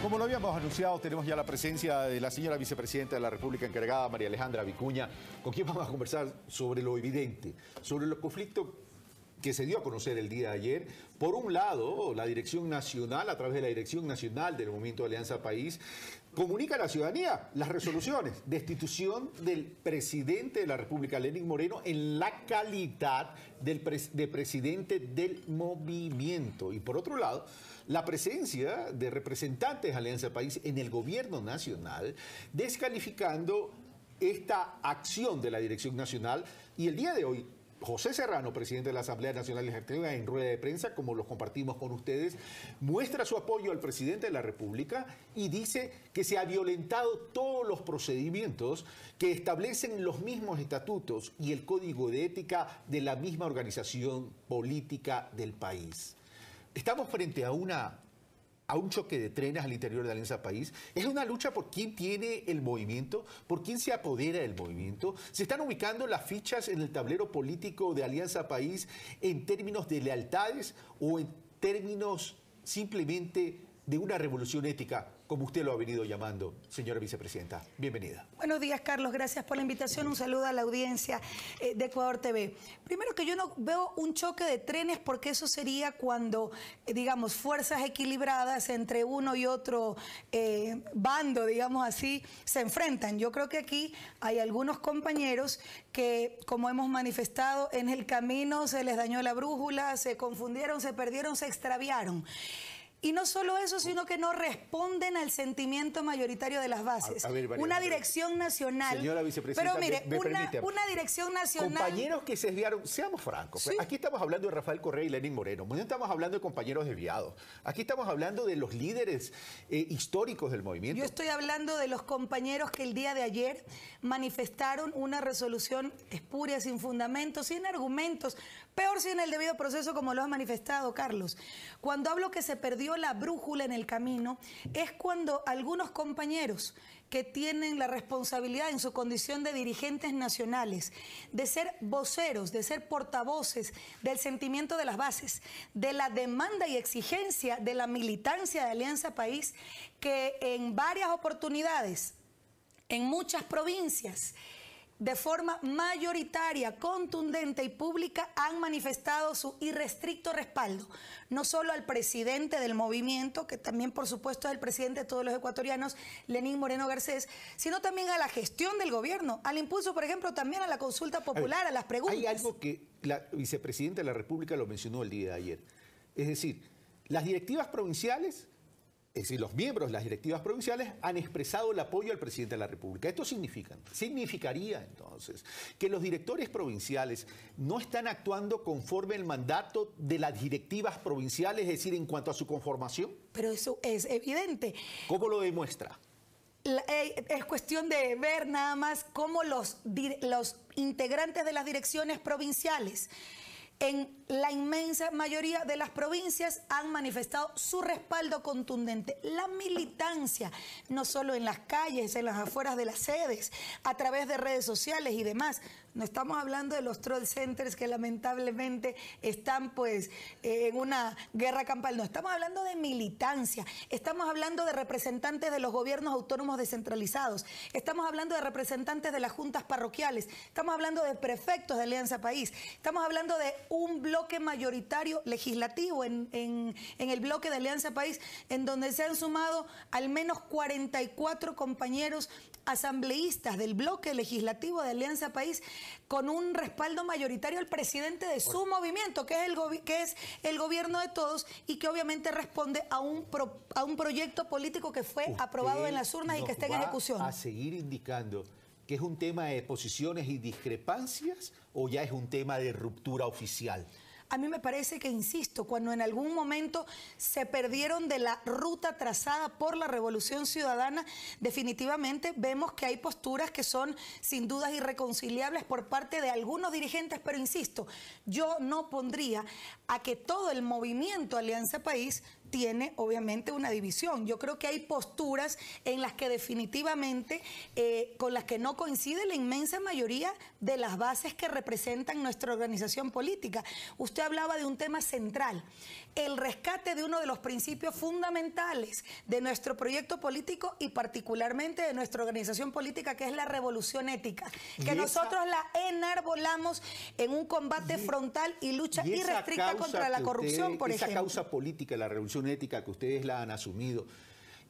Como lo habíamos anunciado, tenemos ya la presencia de la señora vicepresidenta de la República encargada, María Alejandra Vicuña, con quien vamos a conversar sobre lo evidente, sobre el conflicto que se dio a conocer el día de ayer. Por un lado, la Dirección Nacional, a través de la Dirección Nacional del Movimiento de Alianza País, comunica a la ciudadanía las resoluciones de destitución del presidente de la República, Lenín Moreno, en la calidad de presidente del movimiento. Y por otro lado, la presencia de representantes de Alianza País en el gobierno nacional, descalificando esta acción de la Dirección Nacional. Y el día de hoy, José Serrano, presidente de la Asamblea Nacional Legislativa, en rueda de prensa, como los compartimos con ustedes, muestra su apoyo al presidente de la República y dice que se ha violentado todos los procedimientos que establecen los mismos estatutos y el código de ética de la misma organización política del país. Estamos frente a un choque de trenes al interior de Alianza País. Es una lucha por quién tiene el movimiento, por quién se apodera del movimiento. Se están ubicando las fichas en el tablero político de Alianza País en términos de lealtades o en términos simplemente de una revolución ética, como usted lo ha venido llamando, señora vicepresidenta. Bienvenida. Buenos días, Carlos. Gracias por la invitación. Un saludo a la audiencia de Ecuador TV. Primero, que yo no veo un choque de trenes, porque eso sería cuando, digamos, fuerzas equilibradas entre uno y otro bando, digamos así, se enfrentan. Yo creo que aquí hay algunos compañeros que, como hemos manifestado, en el camino se les dañó la brújula, se confundieron, se perdieron, se extraviaron. Y no solo eso, sino que no responden al sentimiento mayoritario de las bases. Una dirección nacional. Señora vicepresidenta, pero mire, una dirección nacional. Compañeros que se desviaron, seamos francos. Sí. Aquí estamos hablando de Rafael Correa y Lenín Moreno. No estamos hablando de compañeros desviados. Aquí estamos hablando de los líderes históricos del movimiento. Yo estoy hablando de los compañeros que el día de ayer manifestaron una resolución espuria, sin fundamentos, sin argumentos, peor sin el debido proceso, como lo has manifestado, Carlos. Cuando hablo que se perdió la brújula en el camino, es cuando algunos compañeros que tienen la responsabilidad en su condición de dirigentes nacionales, de ser voceros, de ser portavoces del sentimiento de las bases, de la demanda y exigencia de la militancia de Alianza País, que en varias oportunidades, en muchas provincias, de forma mayoritaria, contundente y pública, han manifestado su irrestricto respaldo, no solo al presidente del movimiento, que también por supuesto es el presidente de todos los ecuatorianos, Lenín Moreno Garcés, sino también a la gestión del gobierno, al impulso, por ejemplo, también a la consulta popular, a las preguntas. Hay algo que la vicepresidenta de la República lo mencionó el día de ayer, es decir, las directivas provinciales, es decir, los miembros de las directivas provinciales han expresado el apoyo al presidente de la República. Esto significaría entonces que los directores provinciales no están actuando conforme al mandato de las directivas provinciales, es decir, en cuanto a su conformación. Pero eso es evidente. ¿Cómo lo demuestra? Es cuestión de ver nada más cómo los integrantes de las direcciones provinciales, en la inmensa mayoría de las provincias, han manifestado su respaldo contundente. La militancia, no solo en las calles, en las afueras de las sedes, a través de redes sociales y demás. No estamos hablando de los troll centers que lamentablemente están pues en una guerra campal. No, estamos hablando de militancia. Estamos hablando de representantes de los gobiernos autónomos descentralizados. Estamos hablando de representantes de las juntas parroquiales. Estamos hablando de prefectos de Alianza País. Estamos hablando de un bloque mayoritario legislativo en el bloque de Alianza País, en donde se han sumado al menos 44 compañeros asambleístas del bloque legislativo de Alianza País, con un respaldo mayoritario al presidente de su movimiento, que es el gobierno de todos, y que obviamente responde a un proyecto político que fue aprobado en las urnas y que está en ejecución. ¿A seguir indicando que es un tema de posiciones y discrepancias o ya es un tema de ruptura oficial? A mí me parece que, insisto, cuando en algún momento se perdieron de la ruta trazada por la Revolución Ciudadana, definitivamente vemos que hay posturas que son sin dudas irreconciliables por parte de algunos dirigentes, pero insisto, yo no pondría a que todo el movimiento Alianza País tiene obviamente una división. Yo creo que hay posturas en las que definitivamente con las que no coincide la inmensa mayoría de las bases que representan nuestra organización política. Usted hablaba de un tema central, el rescate de uno de los principios fundamentales de nuestro proyecto político y particularmente de nuestra organización política, que es la revolución ética, que nosotros la enarbolamos en un combate frontal y lucha irrestricta contra la corrupción, por ejemplo. Esa causa política, la revolución ética que ustedes la han asumido,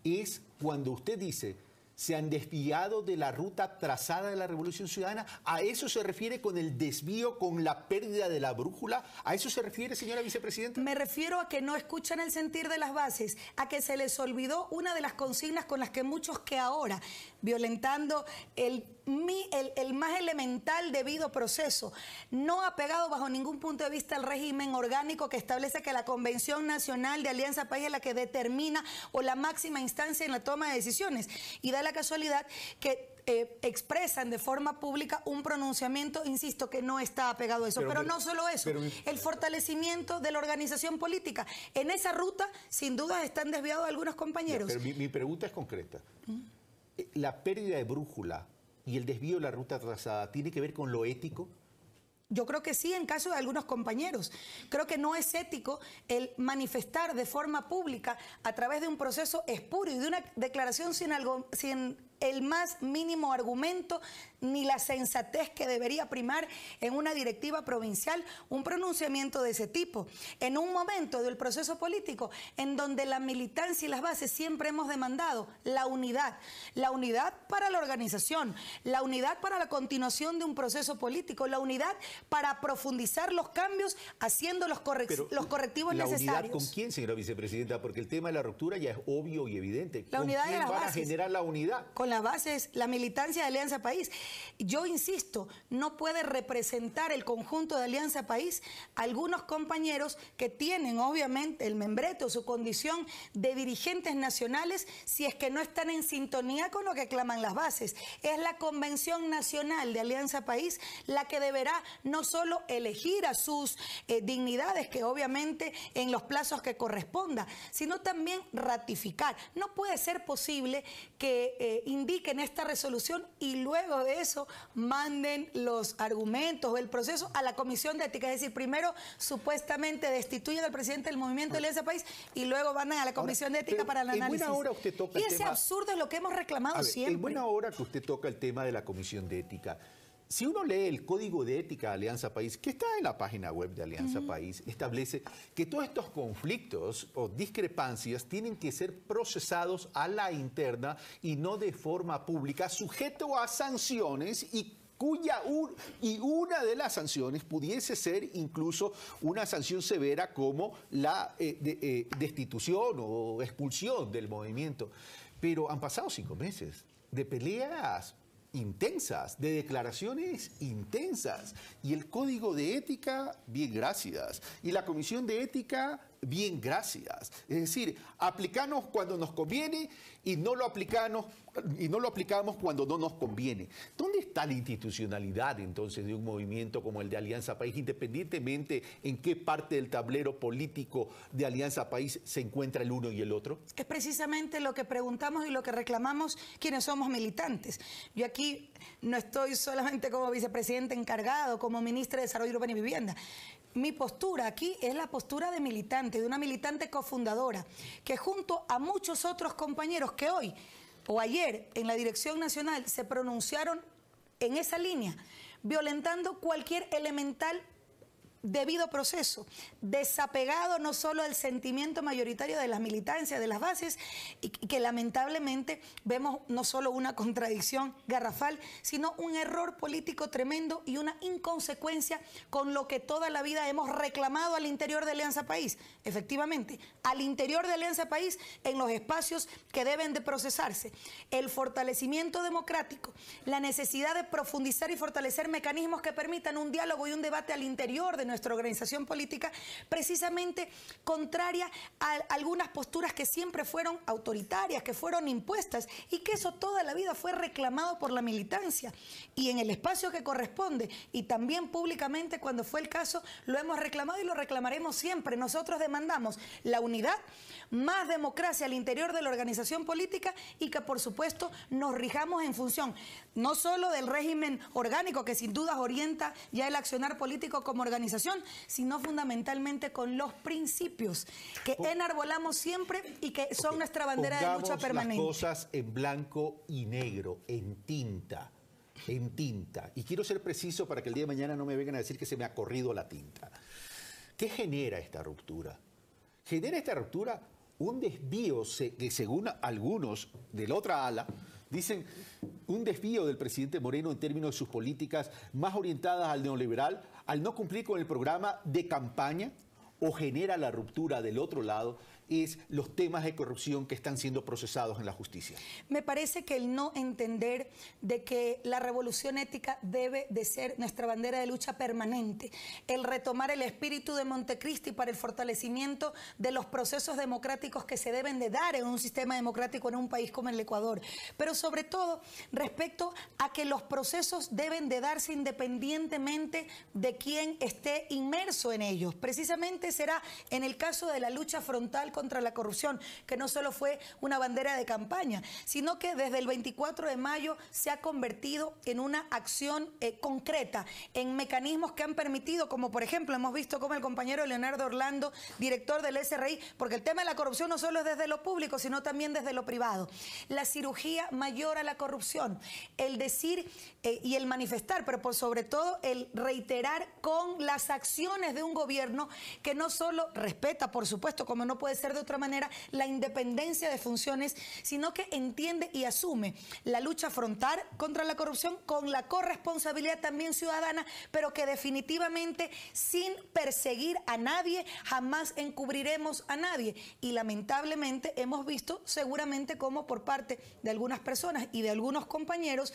es cuando usted dice se han desviado de la ruta trazada de la Revolución Ciudadana. ¿A eso se refiere con el desvío, con la pérdida de la brújula? ¿A eso se refiere, señora vicepresidenta? Me refiero a que no escuchan el sentir de las bases, a que se les olvidó una de las consignas con las que muchos que ahora, violentando el más elemental debido proceso, no apegado bajo ningún punto de vista al régimen orgánico que establece que la Convención Nacional de Alianza País es la que determina o la máxima instancia en la toma de decisiones. Y da la casualidad que expresan de forma pública un pronunciamiento, insisto, que no está apegado a eso. Pero no solo eso, el fortalecimiento de la organización política. En esa ruta, sin duda, están desviados algunos compañeros. Pero mi pregunta es concreta. ¿La pérdida de brújula y el desvío de la ruta trazada tiene que ver con lo ético? Yo creo que sí, en caso de algunos compañeros. Creo que no es ético el manifestar de forma pública a través de un proceso espurio y de una declaración sin el más mínimo argumento ni la sensatez que debería primar en una directiva provincial, un pronunciamiento de ese tipo. En un momento del proceso político en donde la militancia y las bases siempre hemos demandado la unidad para la organización, la unidad para la continuación de un proceso político, la unidad para profundizar los cambios haciendo los correctivos necesarios. ¿La unidad con quién, señora vicepresidenta? Porque el tema de la ruptura ya es obvio y evidente. La unidad de las bases. ¿Con quién van a generar la unidad? Con las bases, la militancia de Alianza País. Yo insisto, no puede representar el conjunto de Alianza País algunos compañeros que tienen obviamente el membrete o su condición de dirigentes nacionales si es que no están en sintonía con lo que claman las bases. Es la Convención Nacional de Alianza País la que deberá no solo elegir a sus dignidades, que obviamente en los plazos que corresponda, sino también ratificar. No puede ser posible que indiquen esta resolución y luego de eso manden los argumentos o el proceso a la Comisión de Ética. Es decir, primero supuestamente destituyen al presidente del Movimiento de Alianza País y luego van a la Comisión de Ética para el análisis. En buena hora usted toca y ese absurdo es lo que hemos reclamado siempre. En buena hora que usted toca el tema de la Comisión de Ética. Si uno lee el Código de Ética de Alianza País, que está en la página web de Alianza País, establece que todos estos conflictos o discrepancias tienen que ser procesados a la interna y no de forma pública, sujeto a sanciones y una de las sanciones pudiese ser incluso una sanción severa como la destitución o expulsión del movimiento. Pero han pasado 5 meses de peleas intensas, de declaraciones intensas. Y el Código de Ética, bien, gracias. Y la Comisión de Ética, bien, gracias. Es decir, aplicamos cuando nos conviene y no lo aplicamos cuando no nos conviene. ¿Dónde está la institucionalidad entonces de un movimiento como el de Alianza País, independientemente en qué parte del tablero político de Alianza País se encuentra el uno y el otro? Es precisamente lo que preguntamos y lo que reclamamos quienes somos militantes. Yo aquí no estoy solamente como vicepresidente encargado, como ministra de Desarrollo Urbano y Vivienda. Mi postura aquí es la postura de militante, de una militante cofundadora, que junto a muchos otros compañeros que hoy o ayer en la Dirección Nacional se pronunciaron en esa línea, violentando cualquier elemental debido proceso, desapegado no solo del sentimiento mayoritario de las militancias, de las bases, y que lamentablemente vemos no solo una contradicción garrafal, sino un error político tremendo y una inconsecuencia con lo que toda la vida hemos reclamado al interior de Alianza País. Efectivamente, al interior de Alianza País, en los espacios que deben de procesarse, el fortalecimiento democrático, la necesidad de profundizar y fortalecer mecanismos que permitan un diálogo y un debate al interior de nuestra organización política, precisamente contraria a algunas posturas que siempre fueron autoritarias, que fueron impuestas, y que eso toda la vida fue reclamado por la militancia. Y en el espacio que corresponde, y también públicamente cuando fue el caso, lo hemos reclamado y lo reclamaremos siempre. Nosotros demandamos la unidad, más democracia al interior de la organización política y que por supuesto nos rijamos en función no solo del régimen orgánico que sin dudas orienta ya el accionar político como organización, sino fundamentalmente con los principios que enarbolamos siempre y que son nuestra bandera de lucha permanente. Pongamos las cosas en blanco y negro, en tinta. En tinta. Y quiero ser preciso para que el día de mañana no me vengan a decir que se me ha corrido la tinta. ¿Qué genera esta ruptura? Genera esta ruptura un desvío que según algunos de la otra ala dicen un desvío del presidente Moreno en términos de sus políticas más orientadas al neoliberal, al no cumplir con el programa de campaña, o genera la ruptura del otro lado, es los temas de corrupción que están siendo procesados en la justicia. Me parece que el no entender de que la revolución ética debe de ser nuestra bandera de lucha permanente, el retomar el espíritu de Montecristi para el fortalecimiento de los procesos democráticos que se deben de dar en un sistema democrático en un país como el Ecuador, pero sobre todo respecto a que los procesos deben de darse independientemente de quien esté inmerso en ellos. Precisamente será en el caso de la lucha frontal contra la corrupción, que no solo fue una bandera de campaña, sino que desde el 24 de mayo se ha convertido en una acción concreta, en mecanismos que han permitido, como por ejemplo hemos visto como el compañero Leonardo Orlando, director del SRI, porque el tema de la corrupción no solo es desde lo público, sino también desde lo privado. La cirugía mayor a la corrupción, el decir y el manifestar, pero por sobre todo el reiterar con las acciones de un gobierno que no solo respeta, por supuesto, como no puede ser de otra manera, la independencia de funciones, sino que entiende y asume la lucha frontal contra la corrupción con la corresponsabilidad también ciudadana, pero que definitivamente sin perseguir a nadie, jamás encubriremos a nadie. Y lamentablemente hemos visto seguramente cómo por parte de algunas personas y de algunos compañeros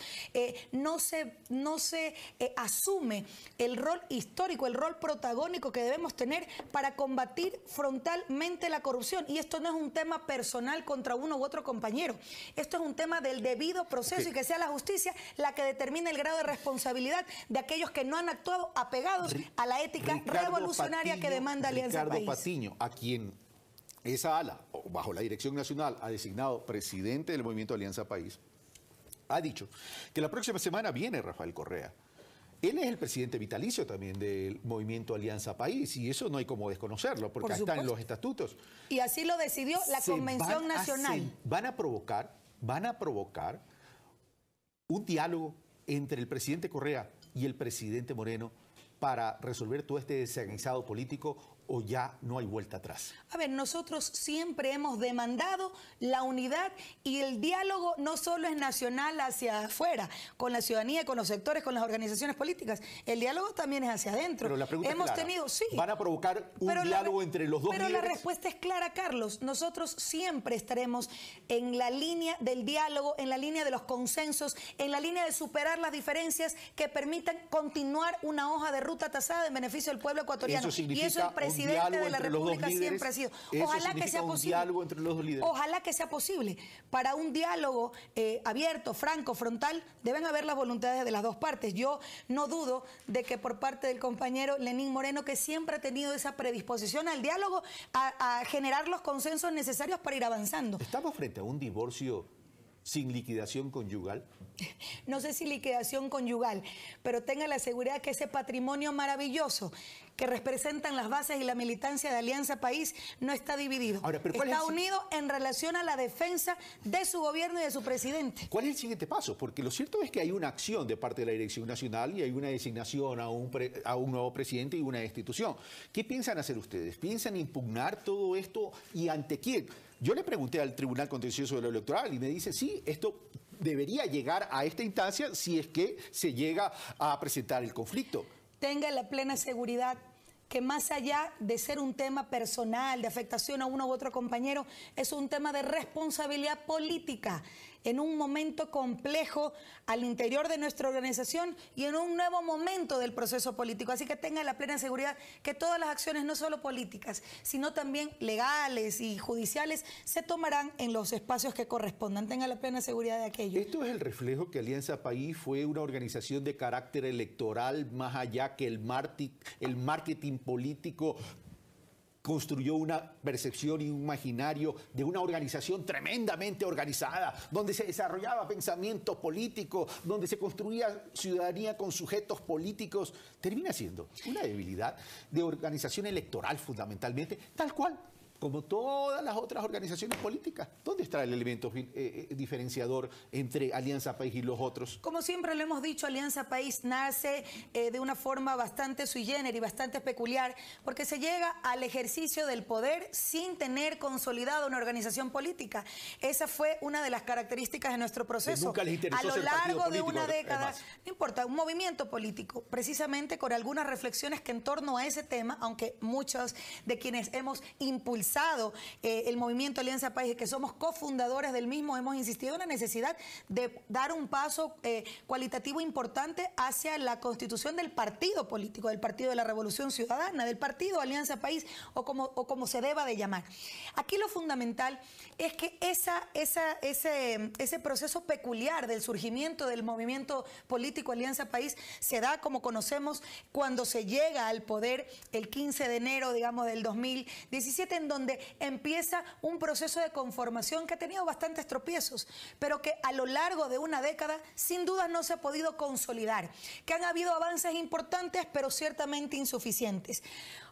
no se asume el rol histórico, el rol protagónico que debemos tener para combatir frontalmente la corrupción. Y esto no es un tema personal contra uno u otro compañero. Esto es un tema del debido proceso y que sea la justicia la que determine el grado de responsabilidad de aquellos que no han actuado apegados a la ética revolucionaria que demanda Alianza País. Ricardo Patiño, a quien esa ala, bajo la dirección nacional, ha designado presidente del Movimiento Alianza País, ha dicho que la próxima semana viene Rafael Correa. Él es el presidente vitalicio también del Movimiento Alianza País y eso no hay como desconocerlo porque está en los estatutos. Y así lo decidió la Convención Nacional. Van a provocar un diálogo entre el presidente Correa y el presidente Moreno para resolver todo este desaguisado político, o ya no hay vuelta atrás. A ver, nosotros siempre hemos demandado la unidad y el diálogo no solo es nacional hacia afuera, con la ciudadanía, con los sectores, con las organizaciones políticas. El diálogo también es hacia adentro. Pero la pregunta hemos es clara. Tenido, sí. ¿Van a provocar un diálogo entre los dos líderes? Pero la respuesta es clara, Carlos. Nosotros siempre estaremos en la línea del diálogo, en la línea de los consensos, en la línea de superar las diferencias que permitan continuar una hoja de ruta tasada en beneficio del pueblo ecuatoriano. Eso significa y eso el presidente de la República siempre ha sido. Ojalá que sea posible. Diálogo entre los dos líderes. Ojalá que sea posible. Para un diálogo abierto, franco, frontal, deben haber las voluntades de las dos partes. Yo no dudo de que por parte del compañero Lenín Moreno, que siempre ha tenido esa predisposición al diálogo, a generar los consensos necesarios para ir avanzando. ¿Estamos frente a un divorcio sin liquidación conyugal? No sé si liquidación conyugal, pero tenga la seguridad que ese patrimonio maravilloso que representan las bases y la militancia de Alianza País no está dividido. Ahora, está unido en relación a la defensa de su gobierno y de su presidente. ¿Cuál es el siguiente paso? Porque lo cierto es que hay una acción de parte de la Dirección Nacional y hay una designación a un nuevo presidente y una institución. ¿Qué piensan hacer ustedes? ¿Piensan impugnar todo esto y ante quién? Yo le pregunté al Tribunal Contencioso de lo Electoral y me dice, sí, esto debería llegar a esta instancia si es que se llega a presentar el conflicto. Tenga la plena seguridad que más allá de ser un tema personal, de afectación a uno u otro compañero, es un tema de responsabilidad política. en un momento complejo al interior de nuestra organización y en un nuevo momento del proceso político. Así que tenga la plena seguridad que todas las acciones, no solo políticas, sino también legales y judiciales, se tomarán en los espacios que correspondan. Tenga la plena seguridad de aquello. Esto es el reflejo que Alianza País fue una organización de carácter electoral, más allá que el marketing político construyó una percepción y un imaginario de una organización tremendamente organizada, donde se desarrollaba pensamiento político, donde se construía ciudadanía con sujetos políticos. Termina siendo una debilidad de organización electoral fundamentalmente, tal cual como todas las otras organizaciones políticas. ¿Dónde está el elemento diferenciador entre Alianza País y los otros? Como siempre lo hemos dicho, Alianza País nace de una forma bastante sui generis, bastante peculiar, porque se llega al ejercicio del poder sin tener consolidada una organización política. Esa fue una de las características de nuestro proceso. Nunca les interesó a lo ser partido largo de político, una década, además. no importa, un movimiento político, precisamente con algunas reflexiones que en torno a ese tema, aunque muchos de quienes hemos impulsado el movimiento Alianza País, que somos cofundadores del mismo, hemos insistido en la necesidad de dar un paso cualitativo importante hacia la constitución del partido político, del Partido de la Revolución Ciudadana, del Partido Alianza País, o como se deba de llamar. Aquí lo fundamental es que ese proceso peculiar del surgimiento del movimiento político Alianza País se da, como conocemos, cuando se llega al poder el 15 de enero, digamos, del 2017, en donde empieza un proceso de conformación que ha tenido bastantes tropiezos, pero que a lo largo de una década sin duda no se ha podido consolidar, que han habido avances importantes, pero ciertamente insuficientes.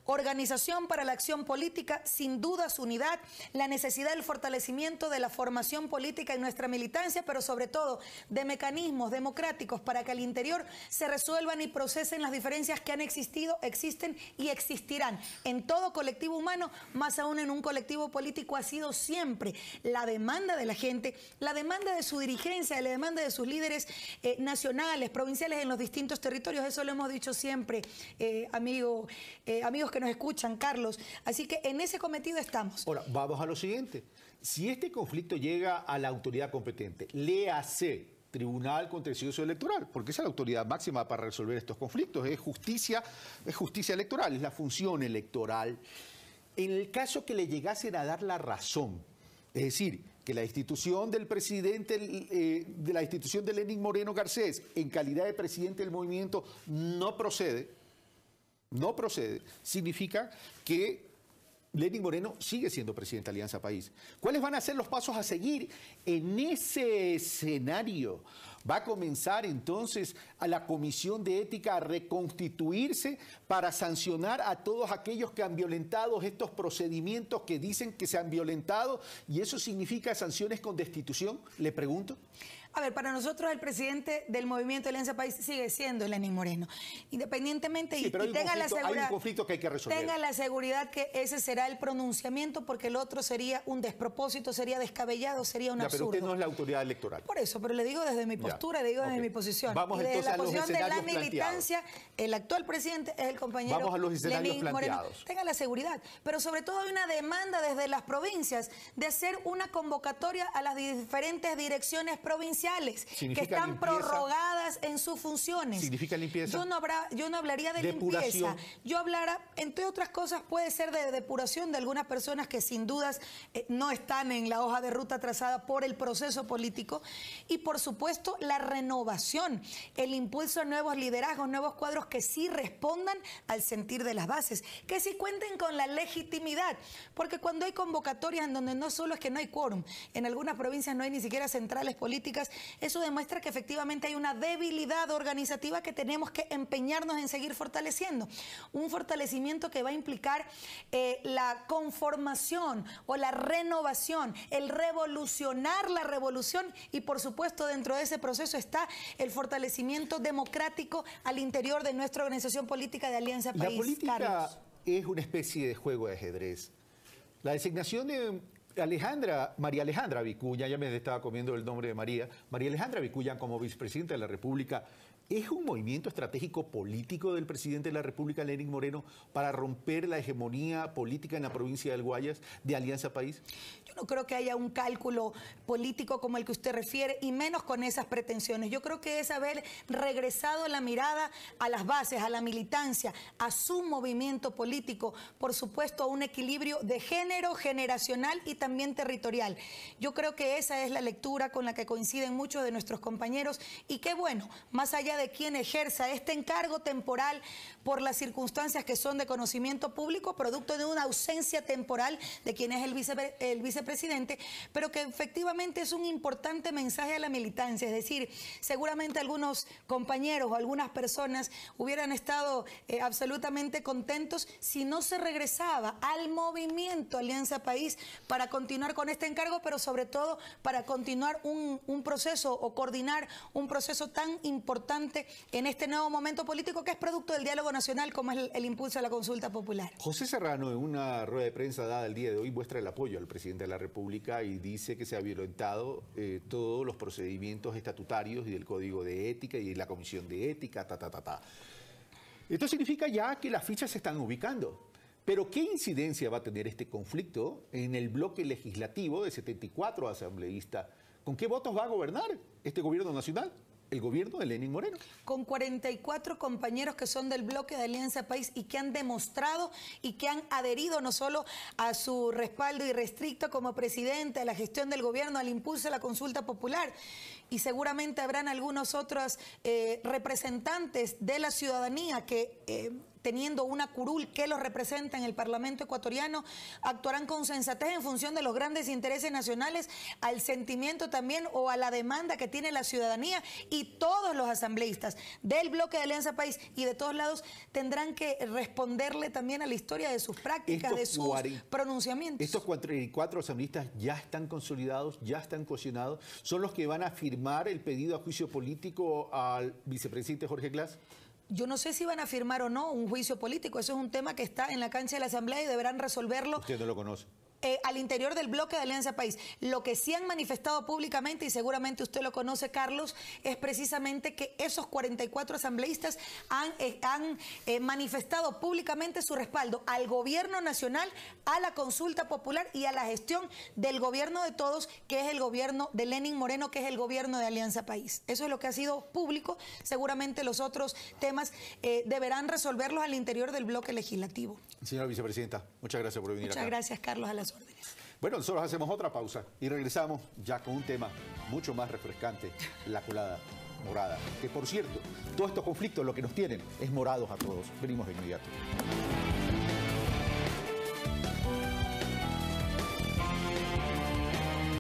Organización para la acción política, sin dudas unidad, la necesidad del fortalecimiento de la formación política en nuestra militancia, pero sobre todo de mecanismos democráticos para que al interior se resuelvan y procesen las diferencias que han existido, existen y existirán en todo colectivo humano, más aún en un colectivo político. Ha sido siempre la demanda de la gente, la demanda de su dirigencia, la demanda de sus líderes nacionales, provinciales en los distintos territorios. Eso lo hemos dicho siempre, amigos que nos escuchan, Carlos. Así que en ese cometido estamos. Ahora, vamos a lo siguiente. Si este conflicto llega a la autoridad competente, léase Tribunal Contencioso Electoral, porque esa es la autoridad máxima para resolver estos conflictos, es justicia electoral, es la función electoral. En el caso que le llegasen a dar la razón, es decir, que la institución del presidente, de la institución de Lenín Moreno Garcés, en calidad de presidente del movimiento, no procede, significa que Lenín Moreno sigue siendo presidente de Alianza País. ¿Cuáles van a ser los pasos a seguir en ese escenario? Va a comenzar entonces a la Comisión de Ética a reconstituirse para sancionar a todos aquellos que han violentado estos procedimientos que dicen que se han violentado, y eso significa sanciones con destitución, le pregunto. A ver, para nosotros el presidente del movimiento Alianza País sigue siendo Lenín Moreno. Independientemente, sí, pero tenga la seguridad, hay un conflicto que hay que resolver. Tenga la seguridad que ese será el pronunciamiento, porque el otro sería un despropósito, sería descabellado, sería un absurdo. Pero usted no es la autoridad electoral. Por eso, pero le digo desde mi postura, le digo desde mi posición. Vamos y desde entonces la a los posición de la escenarios militancia, planteados. El actual presidente es el compañero Vamos a los escenarios Lenín Moreno. planteados. Tenga la seguridad. Pero sobre todo hay una demanda desde las provincias de hacer una convocatoria a las diferentes direcciones provinciales que están limpieza, prorrogadas en sus funciones. ¿Significa limpieza? Yo no hablaría de depuración. limpieza. Yo hablara, entre otras cosas, puede ser de depuración de algunas personas que sin dudas no están en la hoja de ruta trazada por el proceso político. Y por supuesto, la renovación, el impulso a nuevos liderazgos, nuevos cuadros que sí respondan al sentir de las bases, que sí cuenten con la legitimidad. Porque cuando hay convocatorias en donde no solo es que no hay quórum, en algunas provincias no hay ni siquiera centrales políticas, eso demuestra que efectivamente hay una debilidad organizativa que tenemos que empeñarnos en seguir fortaleciendo. Un fortalecimiento que va a implicar la conformación o la renovación, el revolucionar la revolución, y por supuesto dentro de ese proceso está el fortalecimiento democrático al interior de nuestra organización política de Alianza País. La política, Carlos, es una especie de juego de ajedrez. La designación de María Alejandra Vicuña, ya me estaba comiendo el nombre de María Alejandra Vicuña como vicepresidenta de la República, ¿Es un movimiento estratégico político del presidente de la República, Lenín Moreno, para romper la hegemonía política en la provincia del Guayas de Alianza País? Yo no creo que haya un cálculo político como el que usted refiere, y menos con esas pretensiones. Yo creo que es haber regresado la mirada a las bases, a la militancia, a su movimiento político, por supuesto a un equilibrio de género, generacional y también territorial. Yo creo que esa es la lectura con la que coinciden muchos de nuestros compañeros, y qué bueno, más allá de quien ejerza este encargo temporal por las circunstancias que son de conocimiento público, producto de una ausencia temporal de quien es el vicepresidente, pero que efectivamente es un importante mensaje a la militancia. Es decir, seguramente algunos compañeros o algunas personas hubieran estado absolutamente contentos si no se regresaba al movimiento Alianza País para continuar con este encargo, pero sobre todo para continuar un proceso o coordinar un proceso tan importante en este nuevo momento político que es producto del diálogo nacional, como es el impulso a la consulta popular. José Serrano, en una rueda de prensa dada el día de hoy, muestra el apoyo al presidente de la República y dice que se ha violentado todos los procedimientos estatutarios y del Código de Ética y de la Comisión de Ética, Esto significa ya que las fichas se están ubicando. Pero ¿qué incidencia va a tener este conflicto en el bloque legislativo de 74 asambleístas? ¿Con qué votos va a gobernar este gobierno nacional? El gobierno de Lenín Moreno. Con 44 compañeros que son del bloque de Alianza País y que han demostrado y que han adherido no solo a su respaldo irrestricto como presidente, a la gestión del gobierno, al impulso a la consulta popular. Y seguramente habrán algunos otros representantes de la ciudadanía que teniendo una curul que los representa en el Parlamento ecuatoriano, actuarán con sensatez en función de los grandes intereses nacionales, al sentimiento también o a la demanda que tiene la ciudadanía, y todos los asambleístas del bloque de Alianza País y de todos lados tendrán que responderle también a la historia de sus prácticas, de sus pronunciamientos. Estos 44 asambleístas ya están consolidados, ya están cohesionados, son los que van a firmar el pedido a juicio político al vicepresidente Jorge Glass. Yo no sé si van a firmar o no un juicio político. Eso es un tema que está en la cancha de la Asamblea y deberán resolverlo. Usted no lo conoce. Al interior del bloque de Alianza País. Lo que sí han manifestado públicamente, y seguramente usted lo conoce, Carlos, es precisamente que esos 44 asambleístas han manifestado públicamente su respaldo al gobierno nacional, a la consulta popular y a la gestión del gobierno de todos, que es el gobierno de Lenín Moreno, que es el gobierno de Alianza País. Eso es lo que ha sido público. Seguramente los otros temas deberán resolverlos al interior del bloque legislativo. Señora vicepresidenta, muchas gracias por venir acá. Muchas gracias, Carlos, a las órdenes. Bueno, nosotros hacemos otra pausa y regresamos ya con un tema mucho más refrescante, la colada morada. Que por cierto, todos estos conflictos lo que nos tienen es morados a todos. Venimos de inmediato.